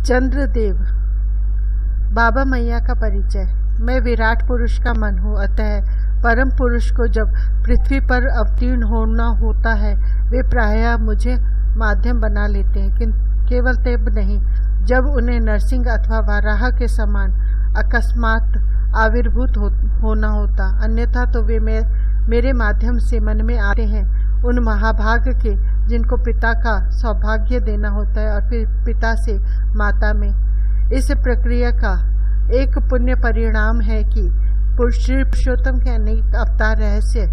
चंद्रदेव। बाबा मैया का परिचय। मैं विराट पुरुष का मन हूँ, अतः परम पुरुष को जब पृथ्वी पर अवतीर्ण होना होता है वे प्रायः मुझे माध्यम बना लेते हैं, किंतु केवल तब नहीं जब उन्हें नरसिंह अथवा वाराह के समान अकस्मात आविर्भूत होना होता, अन्यथा तो वे मेरे माध्यम से मन में आते हैं उन महाभाग के जिनको पिता का सौभाग्य देना होता है और फिर पिता से माता में। इस प्रक्रिया का एक पुण्य परिणाम है कि श्री पुरुषोत्तम के अनेक अवतार रहस्य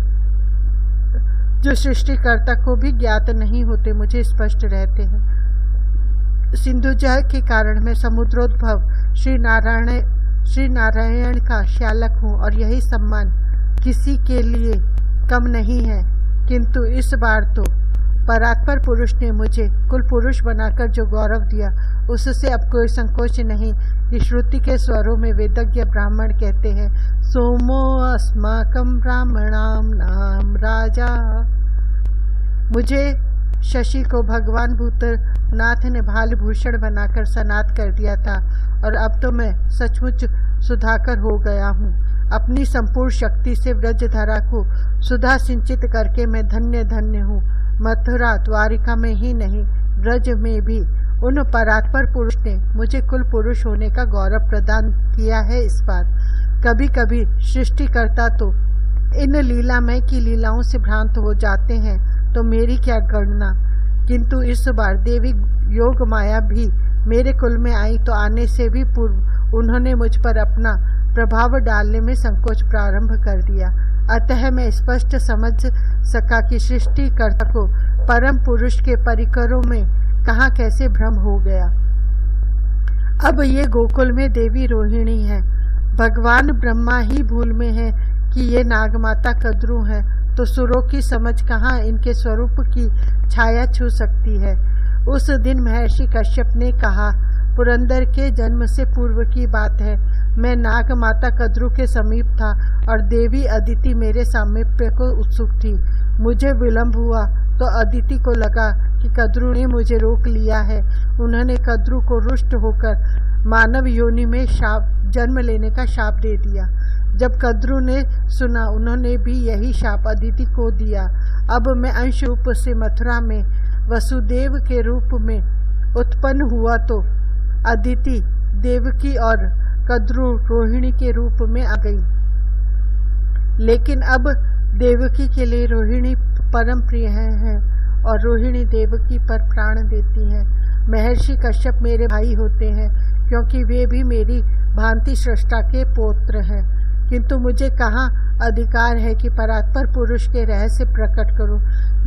जो सृष्टिकर्ता को भी ज्ञात नहीं होते मुझे स्पष्ट रहते हैं। सिंधुजा के कारण मैं समुद्रोद्भव श्री नारायण का श्यालक हूँ और यही सम्मान किसी के लिए कम नहीं है, किंतु इस बार तो परात्पर पुरुष ने मुझे कुल पुरुष बनाकर जो गौरव दिया उससे अब कोई संकोच नहीं कि श्रुति के स्वरों में वेदज्ञ ब्राह्मण कहते हैं, सोमो अस्माकं ब्राह्मणाम नाम राजा। मुझे शशि को भगवान भूतनाथ ने भाल भूषण बनाकर सनात कर दिया था और अब तो मैं सचमुच सुधाकर हो गया हूँ। अपनी संपूर्ण शक्ति से व्रजधरा को सुधा सिंचित करके मैं धन्य धन्य हूँ। मथुरा द्वारिका में ही नहीं ब्रज में भी उन परात्पर पुरुष ने मुझे कुल पुरुष होने का गौरव प्रदान किया है। इस बार कभी कभी सृष्टिकर्ता तो इन लीलामय की लीलाओं से भ्रांत हो जाते हैं तो मेरी क्या गणना, किंतु इस बार देवी योग माया भी मेरे कुल में आई तो आने से भी पूर्व उन्होंने मुझ पर अपना प्रभाव डालने में संकोच प्रारंभ कर दिया। अतः मैं स्पष्ट समझ सका कि सृष्टिकर्ता को परम पुरुष के परिकरों में कहाँ कैसे भ्रम हो गया। अब ये गोकुल में देवी रोहिणी है, भगवान ब्रह्मा ही भूल में है कि ये नागमाता कद्रू है, तो सुरों की समझ कहाँ इनके स्वरूप की छाया छू सकती है। उस दिन महर्षि कश्यप ने कहा, पुरंदर के जन्म से पूर्व की बात है, मैं नाग माता कद्रू के समीप था और देवी अदिति मेरे सामीप्य को उत्सुक थी। मुझे विलंब हुआ तो अदिति को लगा कि कद्रू ने मुझे रोक लिया है। उन्होंने कद्रू को रुष्ट होकर मानव योनि में जन्म लेने का शाप दे दिया। जब कद्रू ने सुना उन्होंने भी यही शाप अदिति को दिया। अब मैं अंश रूप से मथुरा में वसुदेव के रूप में उत्पन्न हुआ तो अदिति देवकी और कद्रू रोहिणी के रूप में आ गई। लेकिन अब देवकी के लिए रोहिणी परम प्रिय है और रोहिणी देवकी पर प्राण देती है। महर्षि कश्यप मेरे भाई होते हैं क्योंकि वे भी मेरी भांति सृष्टा के पौत्र हैं, किंतु मुझे कहाँ अधिकार है कि परात्पर पुरुष के रहस्य प्रकट करूं।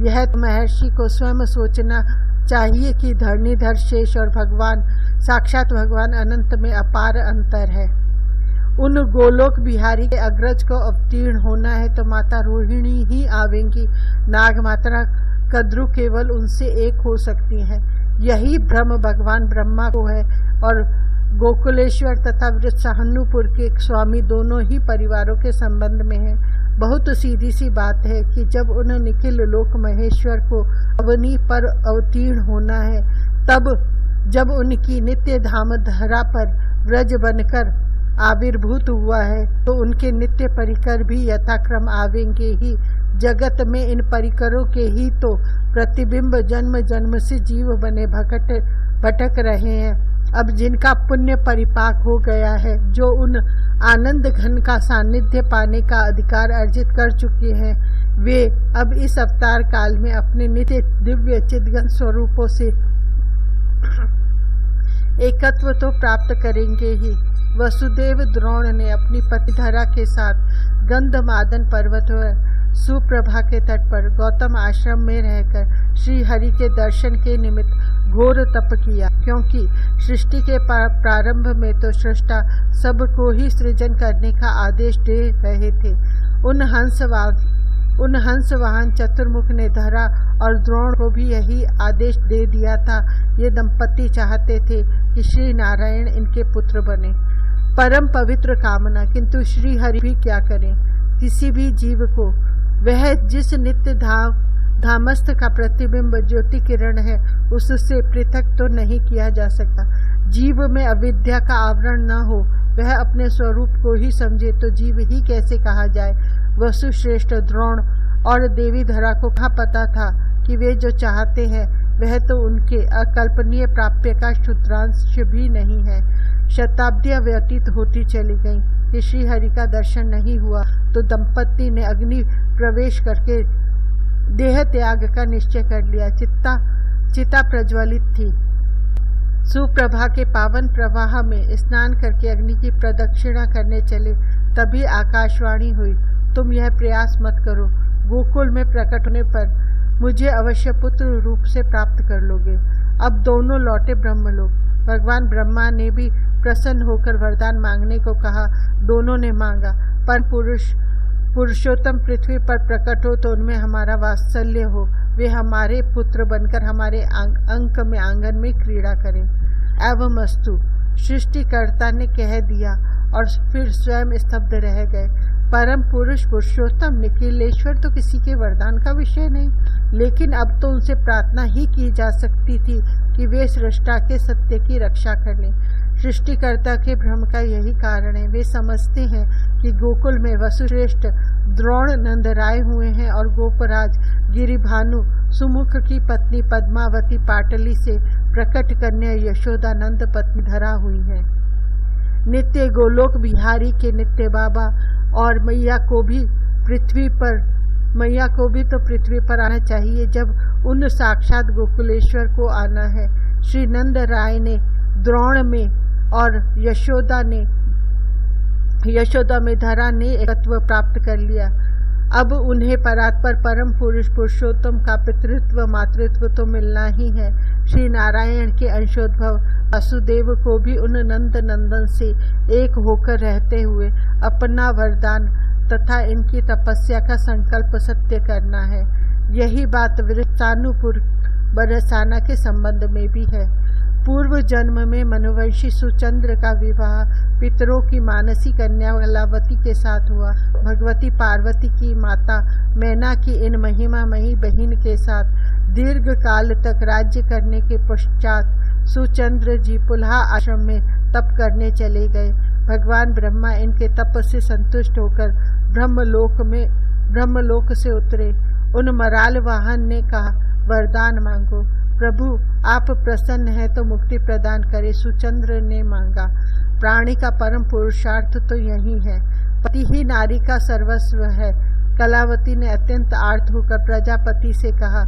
यह तो महर्षि को स्वयं सोचना चाहिए कि धरणीधर शेष और भगवान साक्षात भगवान अनंत में अपार अंतर है। उन गोलोक बिहारी के अग्रज को अवतीर्ण होना है तो माता रोहिणी ही आवेंगी। नाग माता कद्रू केवल उनसे एक हो सकती है। यही भ्रम भगवान ब्रह्मा को है और गोकुलेश्वर तथा वृत्साहनुपुर के स्वामी दोनों ही परिवारों के संबंध में है। बहुत सीधी सी बात है कि जब उन निखिल लोक महेश्वर को अवनी पर अवतीर्ण होना है, तब जब उनकी नित्य धाम धरा पर व्रज बनकर आविर्भूत हुआ है तो उनके नित्य परिकर भी यथाक्रम आवेंगे ही। जगत में इन परिकरों के ही तो प्रतिबिंब जन्म जन्म से जीव बने भटक रहे हैं। अब जिनका पुण्य परिपाक हो गया है, जो उन आनंद घन का सानिध्य पाने का अधिकार अर्जित कर चुके हैं, वे अब इस अवतार काल में अपने नित्य दिव्य चिद्गन स्वरूपों से एकत्व तो प्राप्त करेंगे ही। वसुदेव द्रोण ने अपनी पतिधरा के साथ गंधमादन पर्वत सुप्रभा के तट पर गौतम आश्रम में रहकर श्री हरि के दर्शन के निमित्त घोर तप किया, क्योंकि सृष्टि के प्रारंभ में तो सृष्टा सबको ही सृजन करने का आदेश दे रहे थे। उन हंस वाहन चतुर्मुख ने धरा और द्रोण को भी यही आदेश दे दिया था। ये दंपति चाहते थे कि श्री नारायण इनके पुत्र बने। परम पवित्र कामना, किंतु श्री हरि भी क्या करें। किसी भी जीव को वह जिस नित्य धामस्थ का प्रतिबिंब ज्योति किरण है उससे पृथक तो नहीं किया जा सकता। जीव में अविद्या का आवरण न हो, वह अपने स्वरूप को ही समझे तो जीव ही कैसे कहा जाए। वसुश्रेष्ठ, द्रोण और देवी धरा को कहाँ पता था कि वे जो चाहते हैं वह तो उनके अकल्पनीय प्राप्य का क्षुद्रांश भी नहीं है। शताब्दियां व्यतीत होती चली गईं कि श्रीहरि का दर्शन नहीं हुआ तो दंपति ने अग्नि प्रवेश करके देह त्याग का निश्चय कर लिया। चिता प्रज्वलित थी। सुप्रभा के पावन प्रवाह में स्नान करके अग्नि की प्रदक्षिणा करने चले, तभी आकाशवाणी हुई, तुम यह प्रयास मत करो, गोकुल में प्रकट होने पर मुझे अवश्य पुत्र रूप से प्राप्त कर लोगे। अब दोनों लौटे ब्रह्मलोक। भगवान ब्रह्मा ने भी प्रसन्न होकर वरदान मांगने को कहा। दोनों ने मांगा, पर पुरुषोत्तम पृथ्वी पर प्रकट हो तो उनमें हमारा वात्सल्य हो, वे हमारे पुत्र बनकर हमारे अंक में आंगन में क्रीड़ा करें। एवं अस्तु, सृष्टिकर्ता ने कह दिया और फिर स्वयं स्तब्ध रह गए। परम पुरुष पुरुषोत्तम निखिलेश्वर तो किसी के वरदान का विषय नहीं, लेकिन अब तो उनसे प्रार्थना ही की जा सकती थी कि वे सृष्टा के सत्य की रक्षा कर लें। सृष्टिकर्ता के भ्रम का यही कारण है। वे समझते हैं कि गोकुल में वसुश्रेष्ठ द्रोण नंदराय हुए हैं और गोपराज गिरिभानु सुमुख की पत्नी पद्मावती पाटली से प्रकट कन्या यशोदानंद पत्नी धरा हुई है। नित्य गोलोक बिहारी के नित्य बाबा और मैया को भी तो पृथ्वी पर आना चाहिए जब उन साक्षात गोकुलेश्वर को आना है। श्री नंद राय ने द्रोण में और यशोदा में धरा ने एकत्व प्राप्त कर लिया। अब उन्हें परात्पर परम पुरुष पुरुषोत्तम का पितृत्व मातृत्व तो मिलना ही है। श्री नारायण के अंशोद्भव वासुदेव को भी उन नंद नंदन से एक होकर रहते हुए अपना वरदान तथा इनकी तपस्या का संकल्प सत्य करना है। यही बात वृत्तानुपुर बरसाना के संबंध में भी है। पूर्व जन्म में मनुवंशी सुचंद्र का विवाह पितरों की मानसी कन्या कलावती के साथ हुआ। भगवती पार्वती की माता मैना की इन महिमामयी बहन के साथ दीर्घ काल तक राज्य करने के पश्चात सुचंद्र जी पुल्हा आश्रम में तप करने चले गए। भगवान ब्रह्मा इनके तप से संतुष्ट होकर ब्रह्मलोक से उतरे। उन मराल वाहन ने कहा, वरदान मांगो प्रभु, आप प्रसन्न हैं तो मुक्ति प्रदान करे। सुचंद्र ने मांगा, प्राणी का परम पुरुषार्थ तो यही है, पति ही नारी का सर्वस्व है। कलावती ने अत्यंत आर्त होकर प्रजापति से कहा,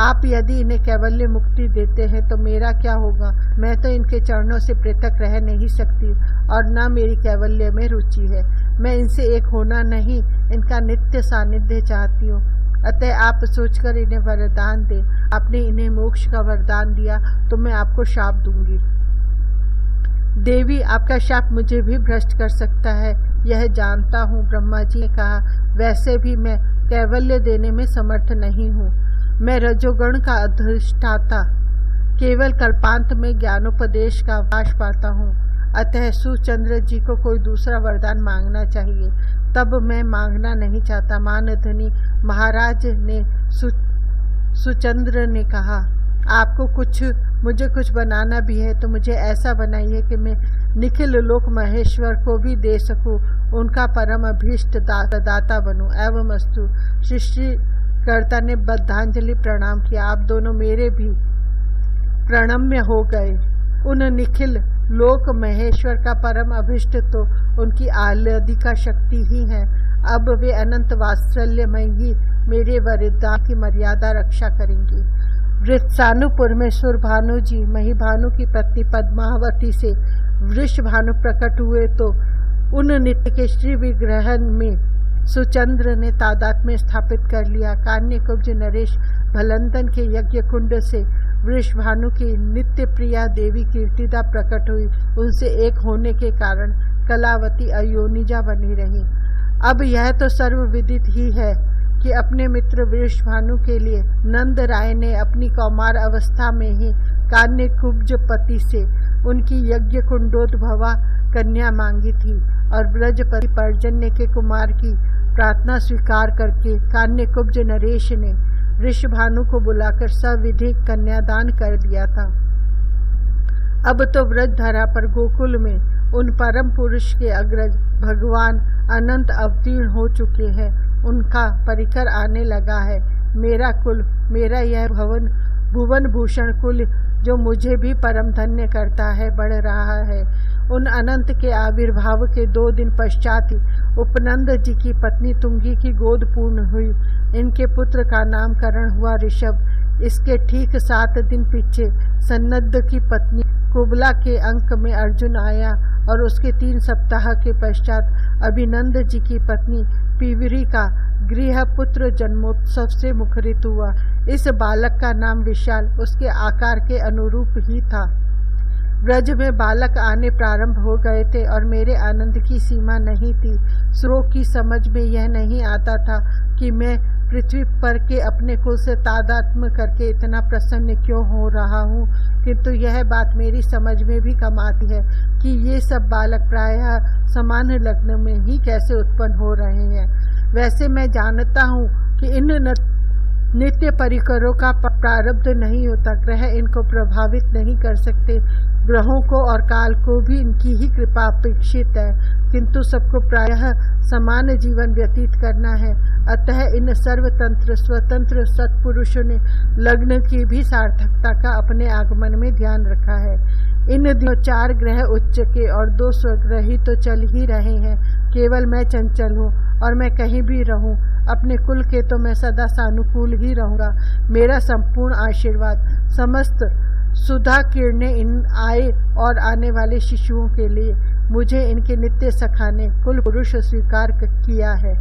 आप यदि इन्हें कैवल्य मुक्ति देते हैं तो मेरा क्या होगा? मैं तो इनके चरणों से पृथक रह नहीं सकती और न मेरी कैवल्य में रुचि है। मैं इनसे एक होना नहीं, इनका नित्य सानिध्य चाहती हूँ। अतः आप सोचकर इन्हें वरदान दे। आपने इन्हें मोक्ष का वरदान दिया तो मैं आपको शाप दूंगी। देवी, आपका शाप मुझे भी भ्रष्ट कर सकता है, यह जानता हूँ। ब्रह्मा जी ने कहा, वैसे भी मैं कैवल्य देने में समर्थ नहीं हूँ। मैं रजोगुण का अधिष्ठाता, केवल कल्पांत में ज्ञानोपदेश का अवकाश पाता हूँ। अतः सुचंद्र जी को कोई दूसरा वरदान मांगना चाहिए। तब मैं मांगना नहीं चाहता। मानधनी महाराज ने सुचंद्र ने कहा, आपको मुझे कुछ बनाना भी है तो मुझे ऐसा बनाइए कि मैं निखिल लोक महेश्वर को भी दे सकूं, उनका परम अभीष्ट दाता बनूं। एवं अस्तु। सृष्टिकर्ता ने बद्धांजलि प्रणाम किया। आप दोनों मेरे भी प्रणम्य हो गए। उन निखिल लोक महेश्वर का परम अभिष्ट तो उनकी आह्लादिका शक्ति ही है। अब वे अनंत वात्सल्यमयी मेरे वरदान की मर्यादा रक्षा करेंगी। वृत्सानुपुर में सुरभानु जी महिभानु की पत्नी पद्मावती से वृषभानु प्रकट हुए तो उन नित्य के श्री विग्रह में सुचंद्र ने तादात्म्य स्थापित कर लिया। कान्यकुब्ज नरेश भलंदन के यज्ञ कुंड से वृषभानु की नित्य प्रिया देवी कीर्तिदा प्रकट हुई। उनसे एक होने के कारण कलावती अयोनिजा बनी रही। अब यह तो सर्वविदित ही है कि अपने मित्र वृषभानु के लिए नंद राय ने अपनी कौमार अवस्था में ही कान्यकुब्ज पति से उनकी यज्ञ कुंडोद्भवा कन्या मांगी थी और ब्रजपति पर्जन्य के कुमार की प्रार्थना स्वीकार करके कान्यकुब्ज नरेश ने वृषभानु को बुलाकर सविधिक कन्यादान कर दिया था। अब तो व्रज धरा पर गोकुल में उन परम पुरुष के अग्रज भगवान अनंत अवतीर्ण हो चुके हैं। उनका परिकर आने लगा है। मेरा कुल, मेरा यह भुवन भूषण कुल जो मुझे भी परम धन्य करता है, बढ़ रहा है। उन अनंत के आविर्भाव के 2 दिन पश्चात ही उपनंद जी की पत्नी तुंगी की गोद पूर्ण हुई। इनके पुत्र का नामकरण हुआ ऋषभ। इसके ठीक 7 दिन पीछे सन्नद्ध की पत्नी कुबला के अंक में अर्जुन आया और उसके 3 सप्ताह के पश्चात अभिनंद जी की पत्नी पीवरी का गृह पुत्र जन्मोत्सव से मुखरित हुआ। इस बालक का नाम विशाल उसके आकार के अनुरूप ही था। ब्रज में बालक आने प्रारंभ हो गए थे और मेरे आनंद की सीमा नहीं थी। सुरों की समझ में यह नहीं आता था कि मैं पृथ्वी पर के अपने कुल से तादात्म्य करके इतना प्रसन्न क्यों हो रहा हूँ, किंतु यह बात मेरी समझ में भी कम आती है कि ये सब बालक प्रायः समान लग्न में ही कैसे उत्पन्न हो रहे हैं। वैसे मैं जानता हूँ कि इन नित्य परिकरों का प्रारब्ध नहीं होता। ग्रह इनको प्रभावित नहीं कर सकते। ग्रहों को और काल को भी इनकी ही कृपा अपेक्षित है, किंतु सबको प्रायः समान जीवन व्यतीत करना है। अतः इन सर्वतंत्र स्वतंत्र सत्पुरुषों ने लग्न की भी सार्थकता का अपने आगमन में ध्यान रखा है। इन दिनों 4 ग्रह उच्च के और 2 स्वग्रही तो चल ही रहे हैं। केवल मैं चंचल हूँ और मैं कहीं भी रहूँ, अपने कुल के तो मैं सदा सानुकूल ही रहूँगा। मेरा संपूर्ण आशीर्वाद समस्त सुधा किरणें इन आए और आने वाले शिशुओं के लिए मुझे इनके नित्य सखा ने कुल पुरुष स्वीकार किया है।